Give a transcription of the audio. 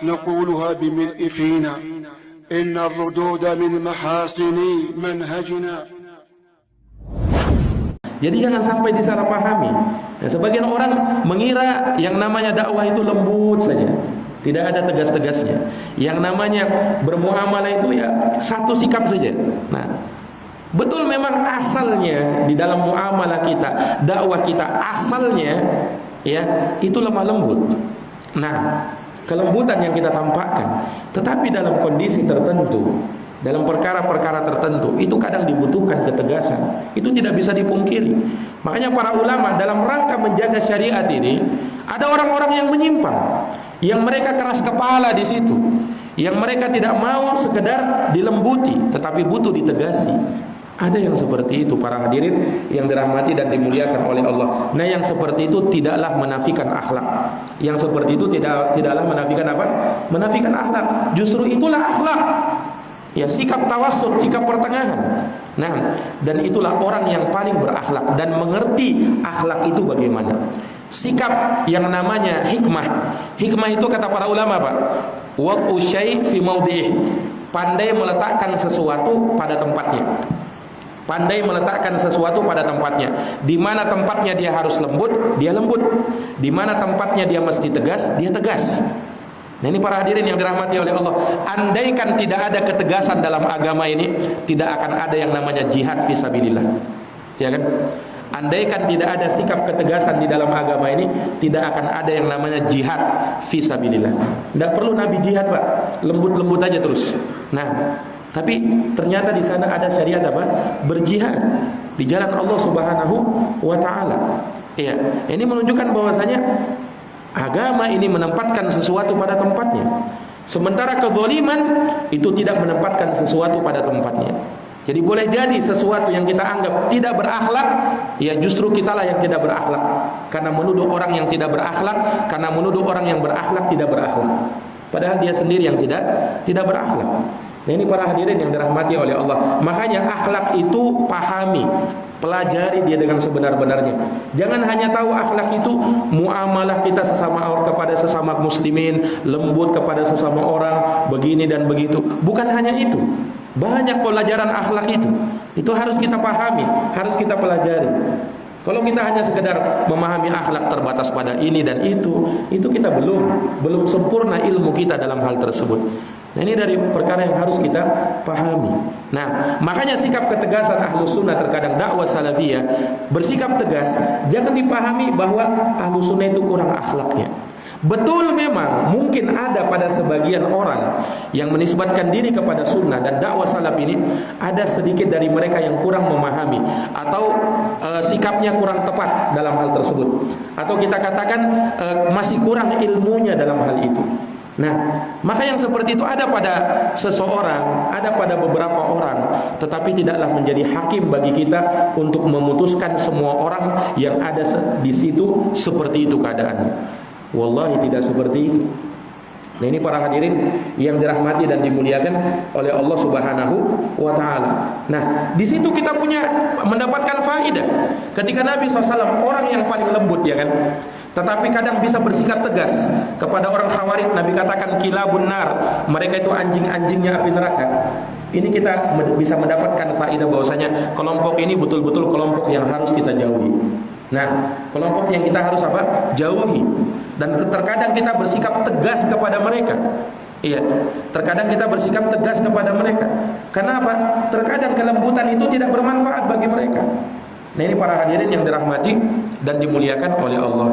نقولها بملء فينا إن الردود من محاسن منهجنا. Jadi jangan sampai disalahpahami. Ya, sebagian orang mengira yang namanya dakwah itu lembut saja, tidak ada tegas-tegasnya. Yang namanya bermuamalah itu ya satu sikap saja. Nah, betul memang asalnya di dalam muamalah kita, dakwah kita asalnya ya itu lemah lembut. Nah, kelembutan yang kita tampakkan, tetapi dalam kondisi tertentu, dalam perkara-perkara tertentu itu kadang dibutuhkan ketegasan. Itu tidak bisa dipungkiri. Makanya para ulama dalam rangka menjaga syariat ini, ada orang-orang yang menyimpang, yang mereka keras kepala di situ, yang mereka tidak mau sekedar dilembuti, tetapi butuh ditegasi. Ada yang seperti itu para hadirin yang dirahmati dan dimuliakan oleh Allah. Nah, yang seperti itu tidaklah menafikan akhlak. Yang seperti itu tidaklah menafikan apa? Menafikan akhlak. Justru itulah akhlak. Ya, sikap tawassut, sikap pertengahan. Nah, dan itulah orang yang paling berakhlak dan mengerti akhlak itu bagaimana. Sikap yang namanya hikmah. Hikmah itu kata para ulama Pak, waq'u syai' fi mawdi'ih. Pandai meletakkan sesuatu pada tempatnya. Pandai meletakkan sesuatu pada tempatnya. Di mana tempatnya dia harus lembut, dia lembut. Di mana tempatnya dia mesti tegas, dia tegas. Nah, ini para hadirin yang dirahmati oleh Allah. Andaikan tidak ada ketegasan dalam agama ini, tidak akan ada yang namanya jihad fisabilillah. Ya kan? Andaikan tidak ada sikap ketegasan di dalam agama ini, tidak akan ada yang namanya jihad fisabilillah. Tidak perlu Nabi jihad, Pak. Lembut-lembut aja terus. Nah, tapi ternyata di sana ada syariat apa? Berjihad di jalan Allah Subhanahu wa taala. Iya, ini menunjukkan bahwasanya agama ini menempatkan sesuatu pada tempatnya. Sementara kezaliman itu tidak menempatkan sesuatu pada tempatnya. Jadi boleh jadi sesuatu yang kita anggap tidak berakhlak, ya justru kitalah yang tidak berakhlak. Karena menuduh orang yang tidak berakhlak, karena menuduh orang yang berakhlak tidak berakhlak. Padahal dia sendiri yang tidak berakhlak. Nah, ini para hadirin yang dirahmati oleh Allah. Makanya akhlak itu pahami, pelajari dia dengan sebenar-benarnya. Jangan hanya tahu akhlak itu muamalah kita sesama orang kepada sesama muslimin, lembut kepada sesama orang, begini dan begitu. Bukan hanya itu. Banyak pelajaran akhlak itu. Itu harus kita pahami, harus kita pelajari. Kalau kita hanya sekedar memahami akhlak terbatas pada ini dan itu kita belum sempurna ilmu kita dalam hal tersebut. Nah, ini dari perkara yang harus kita pahami. Nah, makanya sikap ketegasan Ahlus Sunnah terkadang dakwah salafiyah bersikap tegas, jangan dipahami bahwa Ahlus Sunnah itu kurang akhlaknya. Betul memang mungkin ada pada sebagian orang yang menisbatkan diri kepada sunnah dan dakwah salaf ini, ada sedikit dari mereka yang kurang memahami atau sikapnya kurang tepat dalam hal tersebut, atau kita katakan masih kurang ilmunya dalam hal itu. Nah, maka yang seperti itu ada pada seseorang, ada pada beberapa orang, tetapi tidaklah menjadi hakim bagi kita untuk memutuskan semua orang yang ada di situ seperti itu keadaannya. Wallahi tidak seperti itu. Nah, ini para hadirin yang dirahmati dan dimuliakan oleh Allah Subhanahu wa taala. Nah, di situ kita mendapatkan faedah. Ketika Nabi SAW orang yang paling lembut, ya kan? Tetapi kadang bisa bersikap tegas kepada orang Khawarij. Nabi katakan kilabun nar, mereka itu anjing-anjingnya api neraka. Ini kita bisa mendapatkan faedah bahwasanya kelompok ini betul-betul kelompok yang harus kita jauhi. Nah, kelompok yang kita harus apa? Jauhi. Dan terkadang kita bersikap tegas kepada mereka. Iya, terkadang kita bersikap tegas kepada mereka. Kenapa? Terkadang kelembutan itu tidak bermanfaat bagi mereka. Nah, ini para hadirin yang dirahmati dan dimuliakan oleh Allah.